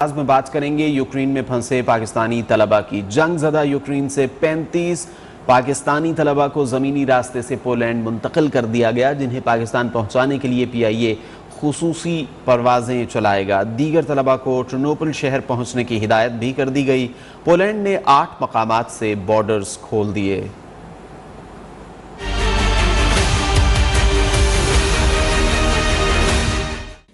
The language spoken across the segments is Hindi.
आज में बात करेंगे यूक्रेन में फंसे पाकिस्तानी तलबा की। जंगज़दा यूक्रेन से 35 पाकिस्तानी तलबा को ज़मीनी रास्ते से पोलैंड मुंतकिल कर दिया गया, जिन्हें पाकिस्तान पहुंचाने के लिए PIA खुसूसी परवाजें चलाएगा। दीगर तलबा को टर्नोपिल शहर पहुंचने की हिदायत भी कर दी गई। पोलैंड ने 8 मकामात से बॉर्डर्स खोल दिए।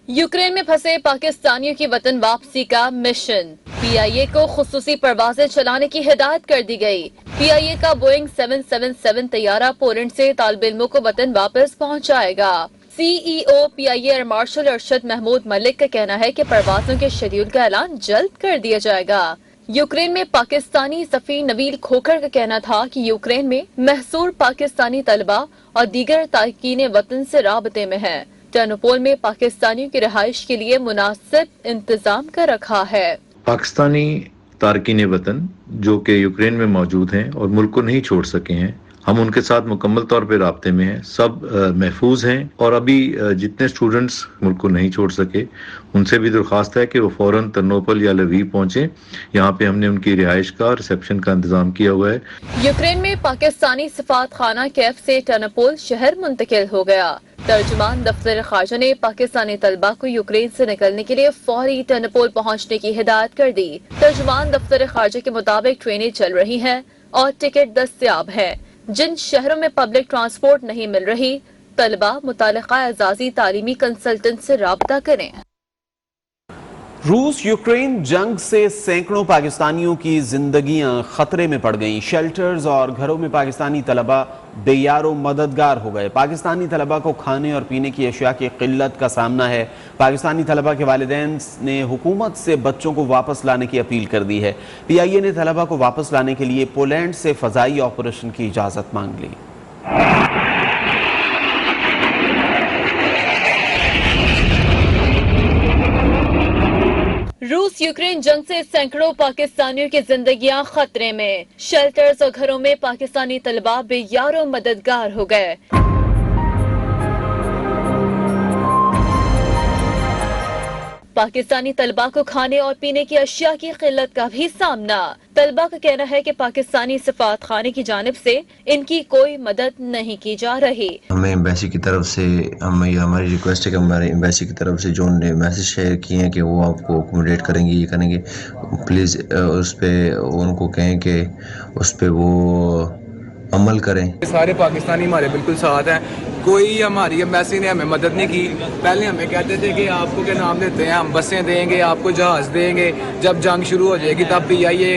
यूक्रेन में फंसे पाकिस्तानियों की वतन वापसी का मिशन। PIA को खुसूसी परवाजें चलाने की हिदायत कर दी गई। PIA का बोइंग 777 तैयारा पोलैंड से तालिब इल्मों को वतन वापस पहुंचाएगा। CEO PIA air marshal Arshad Mahmood Malik का कहना है कि परवाजों के शेड्यूल का ऐलान जल्द कर दिया जाएगा। यूक्रेन में पाकिस्तानी सफीर नबील खोखर का कहना था कि यूक्रेन में महसूर पाकिस्तानी तलबा और दीगर तारकीन वतन से राबते में है। टर्नोपोल में पाकिस्तानियों की रिहाइश के लिए मुनासिब इंतजाम कर रखा है। पाकिस्तानी तारकीन वतन जो कि यूक्रेन में मौजूद हैं और मुल्क को नहीं छोड़ सके हैं, हम उनके साथ मुकम्मल तौर पे राब्ते में हैं। सब महफूज हैं और अभी जितने स्टूडेंट्स मुल्क को नहीं छोड़ सके उनसे भी दरख्वास्त है कि वो फौरन टर्नोपिल या लवीव पहुंचे। यहाँ पे हमने उनकी रिहाइश का रिसेप्शन का इंतजाम किया हुआ है। यूक्रेन में पाकिस्तानी सफारत खाना कैफ से टर्नोपिल शहर मुंतकिल हो गया। तर्जुमान दफ्तर खारजा ने पाकिस्तानी तलबा को यूक्रेन से निकलने के लिए फौरी टर्नोपिल पहुंचने की हिदायत कर दी। तर्जुमान दफ्तर खारजा के मुताबिक ट्रेनें चल रही हैं और टिकट दस्तयाब है। जिन शहरों में पब्लिक ट्रांसपोर्ट नहीं मिल रही, तलबा मुतालिका एजाजी तालीमी कंसल्टेंट से राब्ता करें। रूस यूक्रेन जंग से सैकड़ों पाकिस्तानियों की जिंदगियां खतरे में पड़ गईं। शेल्टर्स और घरों में पाकिस्तानी तलबा बेयारो मददगार हो गए। पाकिस्तानी तलबा को खाने और पीने की अशिया की किल्लत का सामना है। पाकिस्तानी तलबा के वालिदैन ने हुकूमत से बच्चों को वापस लाने की अपील कर दी है। PIA ने तलबा को वापस लाने के लिए पोलैंड से फजाई ऑपरेशन की इजाजत मांग ली। रूस यूक्रेन जंग से सैकड़ों पाकिस्तानियों की जिंदगियां खतरे में। शेल्टर्स और घरों में पाकिस्तानी तलबा बेयारो मददगार हो गए। पाकिस्तानी तलबा को खाने और पीने की अशिया की किल्लत का भी सामना। तलबा का कहना है कि पाकिस्तानी सफारत खाने की जानिब से इनकी कोई मदद नहीं की जा रही। हमें एम्बेसी की तरफ से हमारी रिक्वेस्ट है कि हमारे एम्बेसी की तरफ से जो उन्होंने मैसेज शेयर किए हैं कि वो आपको अकोमोडेट करेंगे, ये करेंगे, प्लीज़ उस पर उनको कहें कि उस पर वो अमल करें। सारे पाकिस्तानी हमारे बिल्कुल साथ हैं। कोई हमारी एम्बेसी ने हमें मदद नहीं की। पहले हमें कहते थे कि आपको क्या नाम देते हैं, हम बसें देंगे, आपको जहाज़ देंगे, जब जंग शुरू हो जाएगी तब PIA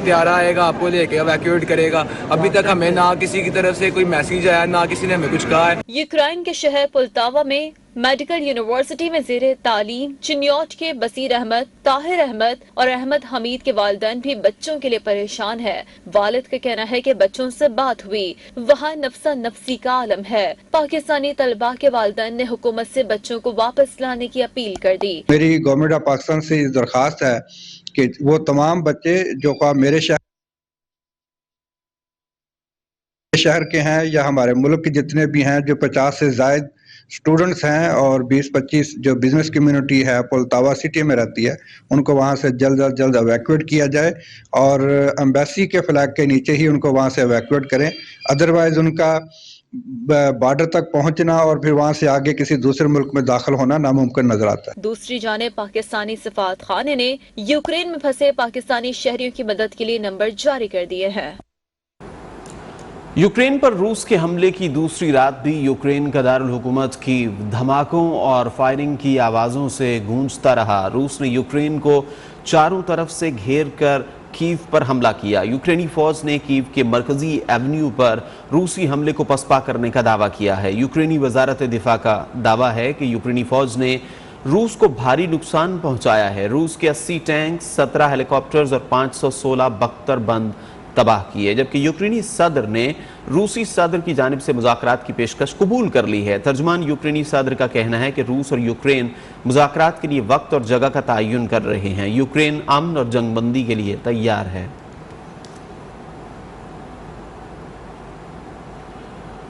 तैयारा आएगा, आपको लेके इवैक्यूएट करेगा। अभी तक हमें ना किसी की तरफ से कोई मैसेज आया, ना किसी ने हमें कुछ कहा है। यूक्रेन के शहर पुलतावा में मेडिकल यूनिवर्सिटी में ज़ेरे तालीम चिन्योट के बसीर अहमद, ताहिर अहमद और अहमद हमीद के वालिदैन भी बच्चों के लिए परेशान है। वालिद का कहना है कि बच्चों से बात हुई, वहाँ नफ्सा नफ्सी का आलम है। पाकिस्तानी तलबा के वालिदैन ने हुकूमत से बच्चों को वापस लाने की अपील कर दी। मेरी गवर्नमेंट ऑफ पाकिस्तान से इस दरख्वास्त है कि वो तमाम बच्चे जो मेरे शहर के हैं या हमारे मुल्क के जितने भी हैं, जो 50 से ज़ायद स्टूडेंट्स हैं और 20-25 जो बिजनेस कम्युनिटी है पुलतावा सिटी में रहती है, उनको वहाँ से जल्द अज जल्द एवैक्यूएट किया जाए और एम्बेसी के फ्लैग के नीचे ही उनको वहाँ से एवैक्यूएट करें। अदरवाइज उनका बॉर्डर तक पहुंचना और फिर वहां से आगे किसी दूसरे मुल्क में दाखिल होना नामुमकिन नजर आता है। दूसरी जानिब पाकिस्तानी सफारत खाने ने यूक्रेन में फंसे पाकिस्तानी शहरियों की मदद के लिए नंबर जारी कर दिए हैं। यूक्रेन पर रूस के हमले की दूसरी रात भी यूक्रेन का दारुल हुकूमत की धमाकों और फायरिंग की आवाज़ों से गूंजता रहा। रूस ने यूक्रेन को चारों तरफ से घेर कर कीव पर हमला किया। यूक्रेनी फौज ने कीव के मरकजी एवेन्यू पर रूसी हमले को पसपा करने का दावा किया है। यूक्रेनी वजारत दिफा का दावा है कि यूक्रेनी फौज ने रूस को भारी नुकसान पहुंचाया है। रूस के 80 टैंक, 17 हेलीकॉप्टर्स और 516 बख्तरबंद तबाह किए, जबकि यूक्रेनी सदर ने रूसी सदर की जानिब से मुज़ाकरात की पेशकश कबूल कर ली है। तर्जुमान यूक्रेनी सदर का कहना है कि रूस और यूक्रेन मुज़ाकरात के लिए वक्त और जगह का तयन कर रहे हैं। यूक्रेन अमन और जंगबंदी के लिए तैयार है।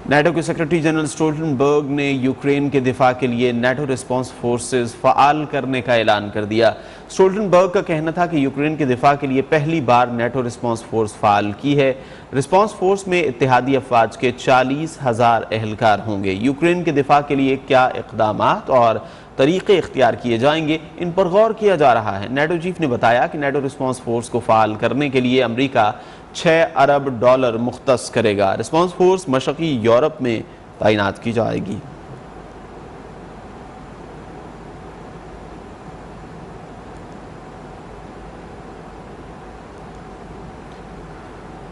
नेटो के सेक्रेटरी जनरल स्टोल्टनबर्ग ने यूक्रेन के दिफा के लिए नेटो रिस्पॉन्स फोर्सेस फ़ाल करने का ऐलान कर दिया। स्टोल्टनबर्ग का कहना था कि यूक्रेन के दिफा के लिए पहली बार नेटो रिस्पांस फोर्स फाल की है। रिस्पांस फोर्स में इत्तेहादी अफवाज के 40,000 एहलकार होंगे। यूक्रेन के दिफा के लिए क्या इक़दामात और तरीके इख्तियार किए जाएंगे, इन पर गौर किया जा रहा है। नेटो चीफ ने बताया कि नेटो रिस्पांस फोर्स को फाल करने के लिए अमरीका $6 अरब मुख्तस करेगा। रिस्पांस फोर्स मशरक़ी यूरोप में तैनात की जाएगी।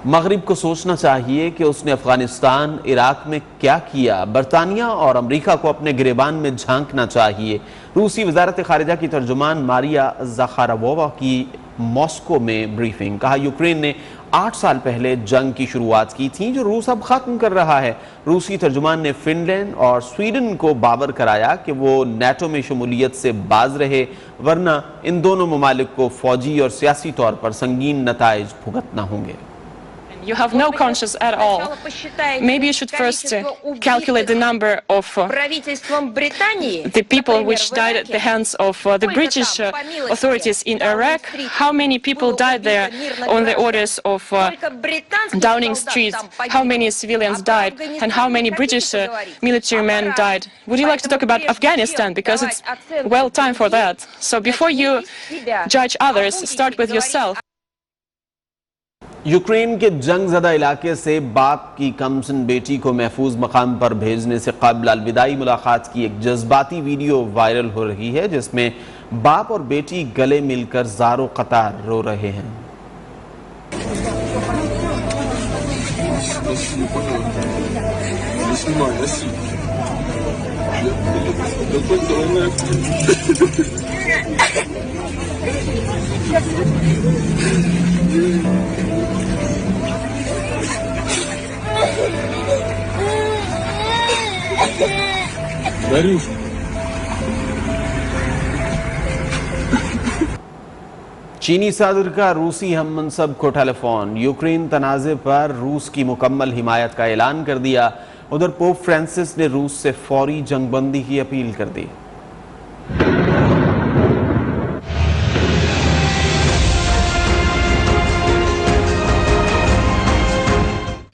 मगरिब को सोचना चाहिए कि उसने अफगानिस्तान, इराक में क्या किया। बरतानिया और अमरीका को अपने गिरेबान में झांकना चाहिए। रूसी वजारत खारिजा की तर्जुमान मारिया ज़खारोवा की मॉस्को में ब्रीफिंग। कहा, यूक्रेन ने 8 साल पहले जंग की शुरुआत की थी जो रूस अब खत्म कर रहा है। रूसी तर्जुमान ने फिनलैंड और स्वीडन को बावर कराया कि वो नेटो में शमूलियत से बाज रहे, वरना इन दोनों ममालिक को फौजी और सियासी तौर पर संगीन नताइज भुगतना होंगे। You have no conscience at all. Maybe you should first calculate the number of the people which died at the hands of the British authorities in Iraq. How many people died there on the orders of Downing Street? How many civilians died? And how many British military men died? Would you like to talk about Afghanistan? Because it's well time for that. So before you judge others, start with yourself. Ukraine के जंगज़दा इलाके से बाप की कमसिन बेटी को महफूज मकाम पर भेजने से कबल अलविदाई मुलाकात की एक जज्बाती वीडियो वायरल हो रही है, जिसमें बाप और बेटी गले मिलकर ज़ारो कतार रो रहे हैं। चीनी सदर का रूसी हम मनसब को टेलीफोन। यूक्रेन तनाज़े पर रूस की मुकम्मल हिमायत का ऐलान कर दिया। उधर पोप फ्रांसिस ने रूस से फौरी जंगबंदी की अपील कर दी।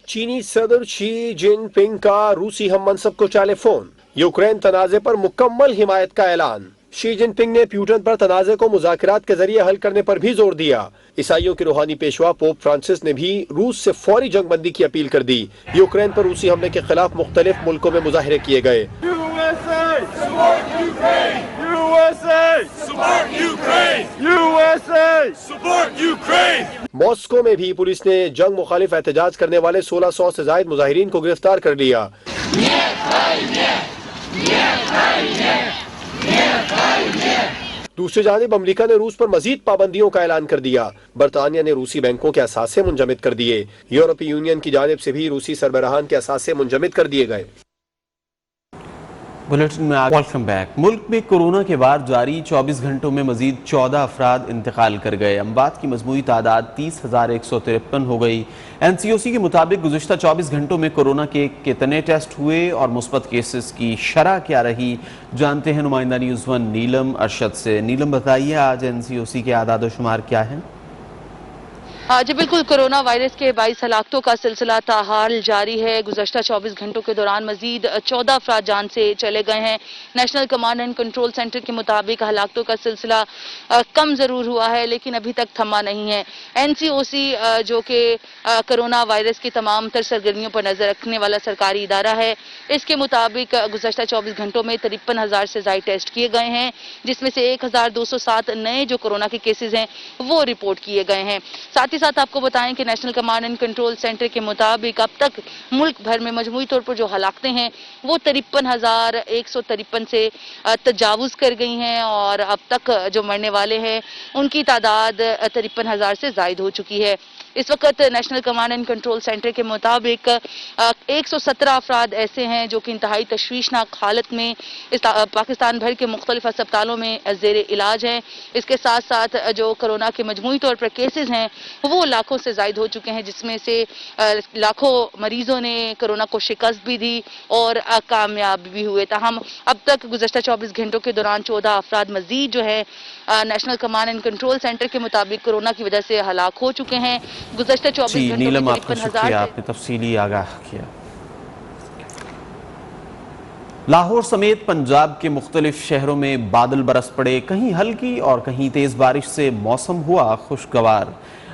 चीनी सदर शी जिनपिंग का रूसी हम मनसब को टेलीफोन। यूक्रेन तनाज़े पर मुकम्मल हिमायत का ऐलान। शी जिनपिंग ने प्यूटन पर तनाज़े को मुज़ाकरात के जरिए हल करने पर भी जोर दिया। ईसाइयों के रूहानी पेशवा पोप फ्रांसिस ने भी रूस से फौरी जंगबंदी की अपील कर दी। यूक्रेन पर रूसी हमले के खिलाफ मुख्तलिफ मुल्कों में मुजाहरे किए गए। मॉस्को में भी पुलिस ने जंग मुखालिफ एहतजाज करने वाले 1600 से जायद मुजाहिरीन को गिरफ्तार कर लिया। दूसरी जानिब अमेरिका ने रूस पर मजीद पाबंदियों का ऐलान कर दिया। बरतानिया ने रूसी बैंकों के असासे मुंजमद कर दिए। यूरोपीय यूनियन की जानिब से भी रूसी सरबराहान के असासे मुंजमद कर दिए गए। बुलेटिन में वेलकम बैक। मुल्क में कोरोना के बाद जारी 24 घंटों में मजीद 14 अफराद इंतकाल कर गए। अमवात की मजमूई तादाद 30,153 हो गई। NCOC के मुताबिक गुज़िश्ता 24 घंटों में कोरोना के कितने टेस्ट हुए और मुस्बत केसेस की शरह क्या रही, जानते हैं नुमाइंदा न्यूज़ 1 नीलम अरशद से। नीलम, बताइए आज NCOC के आदाद शुमार क्या है? जी बिल्कुल, कोरोना वायरस के 22 हलाकतों का सिलसिला ताहाल जारी है। गुज़श्ता 24 घंटों के दौरान मजीद 14 अफराद जान से चले गए हैं। National command and control centre के मुताबिक हलाकतों का सिलसिला कम ज़रूर हुआ है, लेकिन अभी तक थमा नहीं है। NCOC जो कि कोरोना वायरस की तमाम तर सरगर्मियों पर नजर रखने वाला सरकारी इदारा है, इसके मुताबिक गुज़श्ता 24 घंटों में 53,000 से ज़ायद टेस्ट किए गए हैं, जिसमें से 1,207 नए जो कोरोना के केसेज हैं वो रिपोर्ट किए गए हैं। साथ ही साथ आपको बताएं कि national command and control centre के मुताबिक अब तक मुल्क भर में मजमूई तौर पर जो हलाकतें हैं वो 53,153 से तजावुज कर गई हैं और अब तक जो मरने वाले हैं उनकी तादाद 53,000 से जायद हो चुकी है। इस वक्त national command and control centre के मुताबिक 117 अफराद ऐसे हैं जो कि इंतहाई तशवीशनाक हालत में इस पाकिस्तान भर के मुख्तलिफ अस्पतालों में जेर इलाज हैं। इसके साथ साथ जो कोरोना के मजमूई तौर पर केसेज हैं वो लाखों से जायद हो चुके हैं, जिसमें से लाखों मरीजों ने कोरोना को शिकस्त भी दी और कामयाब भी हुए। ताहम अब तक गुज़श्ता 24 घंटों के दौरान 14 अफराद मजीद जो है national command and control centre के मुताबिक कोरोना की वजह से हलाक हो चुके हैं। गुज़श्ता 24 घंटों में 53,000 आपने तफसीली आगाह किया। लाहौर समेत पंजाब के मुख्तलिफ शहरों में बादल बरस पड़े, कहीं हल्की और कहीं तेज बारिश से मौसम हुआ खुशगवार।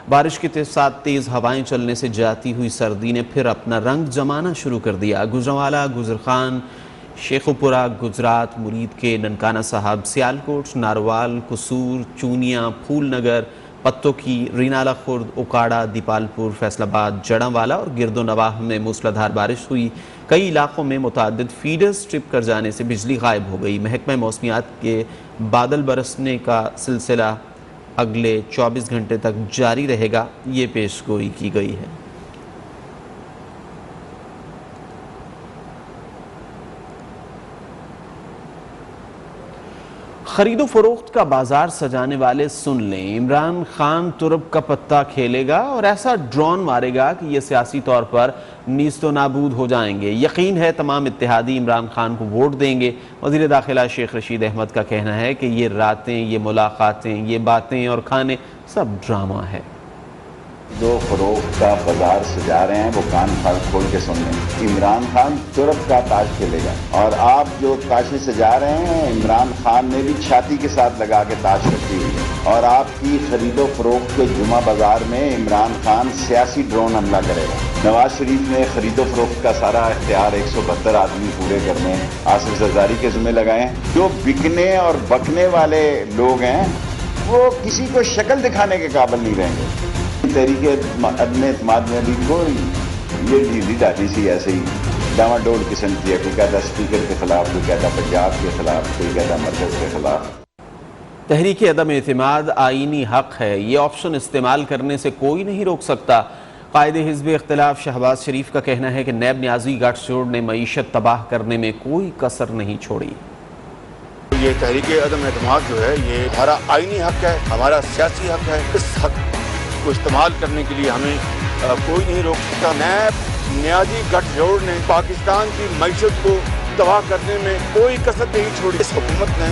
बारिश के साथ तेज हवाएं चलने से जाती हुई सर्दी ने फिर अपना रंग जमाना शुरू कर दिया। गुजरांवाला, गुजरखान, शेखुपुरा, गुजरात, मुरीद के ननकाना साहब, सियालकोट, नारवाल, कुसूर, चूनिया, फूलनगर, पत्तों की, रीनाला खुर्द, उकाड़ा, दीपालपुर, फैसलाबाद, जड़ांवाला और गिरदो नवाह में मूसलाधार बारिश हुई। कई इलाकों में मुतअद्दिद फीडर्स ट्रिप कर जाने से बिजली गायब हो गई। महकमा मौसमियात के बादल बरसने का सिलसिला अगले 24 घंटे तक जारी रहेगा, ये पेशगोई की गई है। खरीदो फरोख्त का बाजार सजाने वाले सुन लें, इमरान खान तुरब का पत्ता खेलेगा और ऐसा ड्रोन मारेगा कि ये सियासी तौर पर नीस्तो नाबूद हो जाएंगे। यकीन है तमाम इत्तेहादी इमरान खान को वोट देंगे। वज़ीर दाखिला शेख रशीद अहमद का कहना है कि ये रातें, ये मुलाकातें, ये बातें और खाने सब ड्रामा है। जो फरोख्त का बाजार सजा रहे हैं वो कान खोल के सुन लें। इमरान खान तुरब का ताज खेलेगा और आप जो ताशें सजा रहे हैं इमरान खान ने भी छाती के साथ लगा के ताश रखी हुई है और आपकी खरीदो फरोख्त के जुमा बाजार में इमरान खान सियासी ड्रोन हमला करेगा। नवाज शरीफ ने खरीदो फरोख्त का सारा इख्तियार 172 आदमी पूरे करने आसिफ जरदारी के जिम्मे लगाए हैं। जो बिकने और बकने वाले लोग हैं वो किसी को शक्ल दिखाने के काबिल नहीं रहेंगे। तरीके अदम इत्माद में भी कोई ये ढीली ढाली सी ऐसे ही डामाडोल किस्म की है। कोई कहता स्पीकर के खिलाफ, कोई कहता पंजाब के खिलाफ, कोई कहता मरकज के खिलाफ। तहरीक अदम एतमाद आईनी हक है, ये ऑप्शन इस्तेमाल करने से कोई नहीं रोक सकता। कायदे हिज़्ब इख्तिलाफ शहबाज शरीफ का कहना है कि नैब न्याजी गठजोड़ ने मईशत तबाह करने में कोई कसर नहीं छोड़ी। ये तहरीक अदम एतमाद जो है ये हमारा आईनी हक है, हमारा सियासी हक है। इस हक को इस्तेमाल करने के लिए हमें कोई नहीं रोक सकता। नैब न्याजी गठजोड़ ने पाकिस्तान की मईशत को तबाह करने में कोई कसर नहीं छोड़ी। इस हुकूमत ने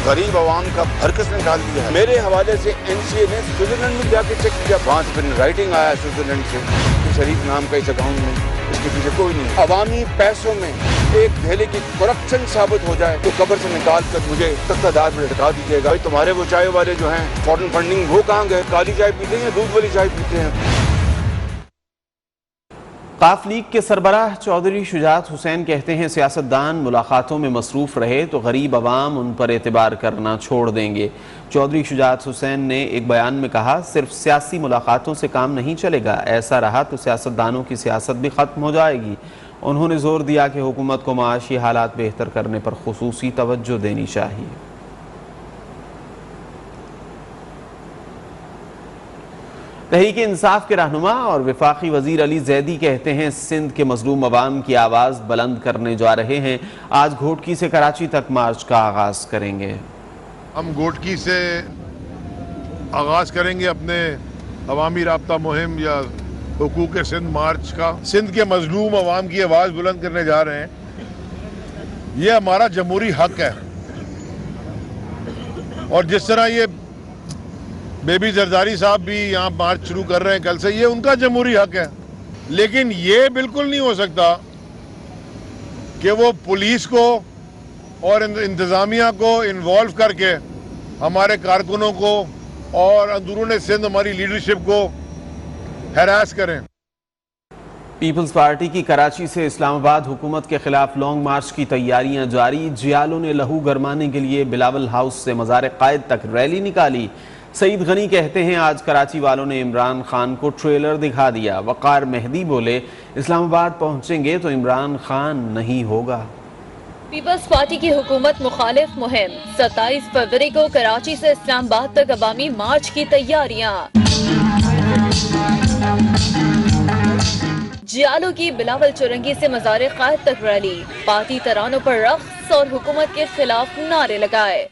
गरीब आवाम का भरकस निकाल दिया है। मेरे हवाले से NCA ने स्विट्जरलैंड में जाके चेक किया, 5 दिन राइटिंग आया स्विट्जरलैंड से कि शरीफ नाम का इस अकाउंट में, इसके पीछे कोई नहीं। अवामी पैसों में एक धेले की करप्शन साबित हो जाए तो कब्र से निकाल कर मुझे तख्तादार में लटका दीजिएगा। तुम्हारे वो चाय वाले जो हैं फॉरेन फंडिंग वो कहाँ गए? काली चाय पीते हैं या दूध वाली चाय पीते हैं? काफ लीग के सरबराह चौधरी शुजात हुसैन कहते हैं सियासतदान मुलाकातों में मसरूफ रहे तो गरीब अवाम उन पर एतबार करना छोड़ देंगे। चौधरी शुजात हुसैन ने एक बयान में कहा, सिर्फ सियासी मुलाकातों से काम नहीं चलेगा, ऐसा रहा तो सियासतदानों की सियासत भी ख़त्म हो जाएगी। उन्होंने जोर दिया कि हुकूमत को माशी हालात बेहतर करने पर खुसूसी तवज्जो देनी चाहिए। तहरीक इंसाफ के रहनुमा और वफाकी वजीर अली जैदी कहते हैं सिंध के मजलूम अवाम की आवाज़ बुलंद करने जा रहे हैं। आज घोटकी से कराची तक मार्च का आगाज करेंगे। हम घोटकी से आगाज करेंगे अपने अवामी राब्ता मुहिम या हुकूक सिंध मार्च का। सिंध के मजलूम अवाम की आवाज़ बुलंद करने जा रहे हैं। ये हमारा जमहूरी हक है और जिस तरह ये बेबी जरदारी साहब भी यहाँ मार्च शुरू कर रहे हैं कल से, ये उनका जमहूरी हक है। लेकिन ये बिल्कुल नहीं हो सकता कि वो पुलिस को और इंतज़ामिया को इन्वॉल्व करके हमारे कारकुनों को और अंदरूनी सिंध हमारी लीडरशिप को हैरास करें। पीपल्स पार्टी की कराची से इस्लामाबाद हुकूमत के खिलाफ लॉन्ग मार्च की तैयारियां जारी। जियालों ने लहू गरमाने के लिए बिलावल हाउस से मज़ार कायद तक रैली निकाली। सईद गनी कहते हैं आज कराची वालों ने इमरान खान को ट्रेलर दिखा दिया। वक़ार मेहदी बोले इस्लामाबाद पहुंचेंगे तो इमरान खान नहीं होगा। पीपल्स पार्टी की हुकूमत मुखालिफ मुहिम 27 फरवरी को कराची से इस्लामाबाद तक अवामी मार्च की तैयारियां। जियालों की बिलावल चुरंगी से मज़ार कायद तक रैली, पार्टी तरानों पर रक़्स और हुकूमत के खिलाफ नारे लगाए।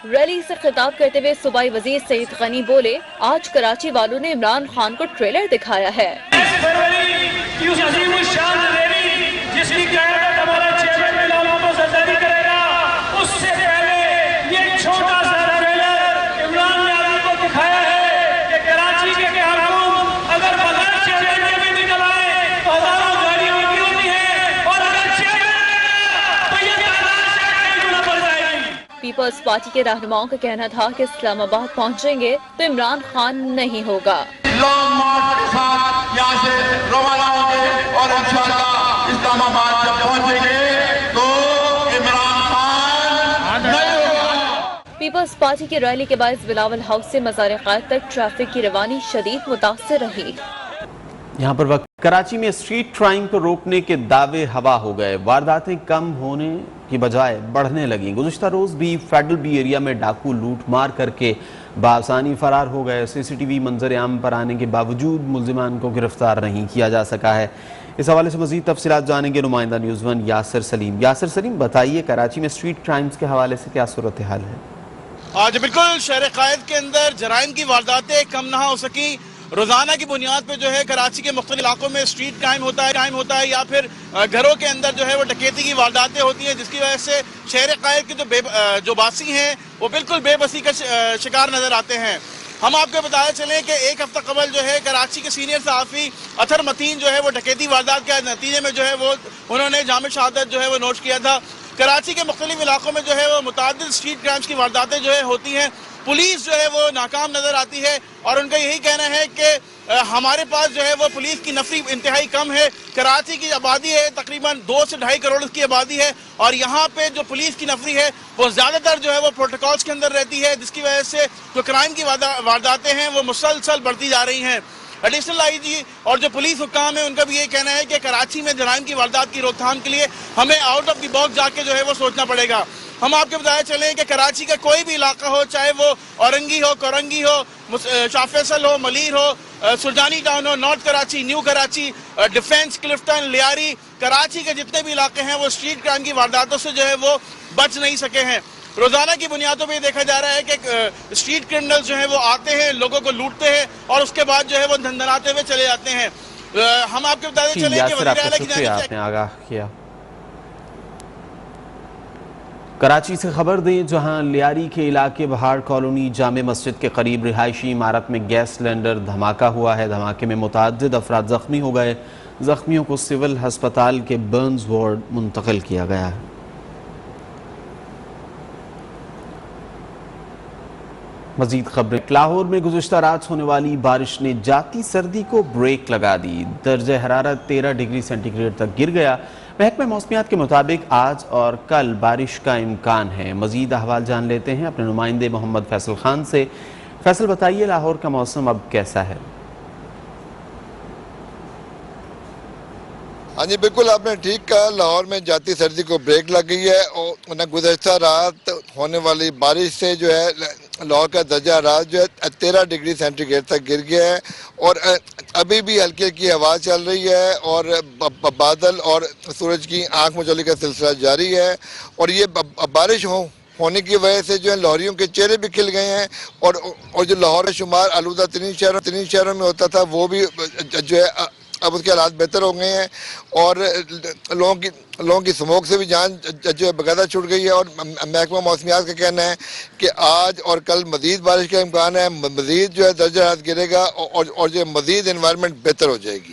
रैली से खिताब करते हुए सूबाई वजीर सईद गनी बोले, आज कराची वालों ने इमरान खान को ट्रेलर दिखाया है। जिसकी क़यादत हमारा चेयरमैन बिलाल मोहम्मद ज़रदारी करेगा, उससे पहले ये छोटा सा ट्रेलर इमरान यादव को दिखाया है कि कराची के कारकुन अगर बगैर चेयरमैन के भी निकल आए तो हजारों गाड़ियां उनकी होती है, और अगर चेयरमैन तो ये तादाद कई गुना बढ़ जाएगी। पीपल्स पार्टी के रहनुमाओं का कहना था कि इस्लामाबाद पहुंचेंगे तो इमरान खान नहीं होगा। लॉन्ग मार्च के साथ यहाँ से रवाना होंगे और इंशाअल्लाह इस्लामाबाद जब पहुंचेंगे तो इमरान खान नहीं होगा। पीपल्स पार्टी की रैली के बाद बिलावल हाउस से मज़ार क़ायद तक ट्रैफिक की रवानी शदीद मुतासिर रही। यहाँ पर वक्त कराची में स्ट्रीट क्राइम को रोकने के दावे हवा हो गए। वारदातें कम होने की बजाय बढ़ने लगी। गुज़िश्ता रोज भी फेडरल बी एरिया में डाकू लूट मार करके बासानी फरार हो गए। सीसीटीवी मंजर आम पर आने के बावजूद मुल्जिमान को गिरफ्तार नहीं किया जा सका है। इस हवाले से मजीद तफसीलात जानेंगे नुमाइंदा न्यूज़ वन यासिर सलीम। यासिर सलीम, बताइए कराची में स्ट्रीट क्राइम्स के हवाले से क्या सूरत हाल है? आज बिल्कुल शहर क़ायद के अंदर जराइम की वारदातें कम ना हो सकी। रोजाना की बुनियाद पे जो है कराची के मुख्तलिफ इलाकों में स्ट्रीट क्राइम होता है या फिर घरों के अंदर जो है वो डकैती की वारदातें होती हैं, जिसकी वजह से शहर क़ायद के जो बासी हैं वो बिल्कुल बेबसी का शिकार नजर आते हैं। हम आपको बताया चलें कि एक हफ्ता कबल जो है कराची के सीनियर सहाफ़ी अथर मतीन जो है वो डकैती वारदात के नतीजे में जो है वो उन्होंने जाम शहादत जो है वो नोट किया था। कराची के मुख्तलिफ इलाकों में जो है वो मुतादिद स्ट्रीट क्राइम्स की वारदातें जो है होती हैं। पुलिस जो है वो नाकाम नजर आती है और उनका यही कहना है कि हमारे पास जो है वो पुलिस की नफरी इंतहाई कम है। कराची की आबादी है तकरीबन 2 से 2.5 करोड़ की आबादी है और यहाँ पे जो पुलिस की नफरी है वो ज़्यादातर जो है वो प्रोटोकॉल्स के अंदर रहती है, जिसकी वजह से जो क्राइम की वारदातें हैं वो मुसलसल बढ़ती जा रही हैं। एडिशनल आईजी और जो पुलिस हुक्काम है उनका भी ये कहना है कि कराची में जराइम की वारदात की रोकथाम के लिए हमें आउट ऑफ द बॉक्स जाके जो है वो सोचना पड़ेगा। हम आपको बताया चलें कि कराची का कोई भी इलाका हो, चाहे वो औरंगी हो, कोरंगी हो, शाह फैसल हो, मलीर हो, सुरजानी टाउन हो, north Karachi, new Karachi, defence, Clifton, Lyari, Karachi के जितने भी इलाके हैं वो स्ट्रीट क्राइम की वारदातों से जो है वो बच नहीं सके हैं। रोजाना की बुनियादों पर देखा जा रहा है कि स्ट्रीट क्रिमिनल जो है वो आते हैं, लोगों को लूटते हैं और उसके बाद जो है वो धंधनाते हुए चले जाते हैं। हम आपको बताते चले कि वज़ीर आला की जानिब से आगाह किया। कराची से खबर दें, जहां लियारी के इलाके बहार कॉलोनी जामे मस्जिद के करीब रिहायशी इमारत में गैस सिलेंडर धमाका हुआ है। धमाके में मुतअद्दिद अफराद जख्मी हो गए। जख्मियों को सिविल हस्पताल के बर्न्स वार्ड मुंतकिल किया गया है। मजीद खबरें। लाहौर में गुज़िश्ता रात होने वाली बारिश ने जाती सर्दी को ब्रेक लगा दी। दर्जा हरारत 13 डिग्री सेंटीग्रेड तक गिर गया। महकमा मौसमियात के मुताबिक आज और कल बारिश का इम्कान है। मजीद अहवाल जान लेते हैं अपने नुमाइंदे मोहम्मद फैसल खान से। फैसल, बताइए लाहौर का मौसम अब कैसा है? हाँ जी, बिल्कुल आपने ठीक कहा। लाहौर में जाती सर्दी को ब्रेक लग गई है और गुज़श्ता रात होने वाली बारिश से जो है लाहौर का दर्जा हरारत जो है 13 डिग्री सेंटीग्रेड तक गिर गया है और अभी भी हल्की हल्की हवा चल रही है और बादल और सूरज की आंख मचौली का सिलसिला जारी है। और ये बारिश होने की वजह से जो है लाहौरियों के चेहरे भी खिल गए हैं और जो लाहौर शुमार आलूदा तीन शहरों में होता था वो भी जो है अब उसके हालात बेहतर हो गए हैं और लोगों की स्मोक से भी जान जो है बकायदा छूट गई है। और महकमा मौसमियात का कहना है कि आज और कल मजीद बारिश का इम्कान है, मजीद जो है दर्जा हरारत गिरेगा और जो मजीद एनवायरनमेंट बेहतर हो जाएगी।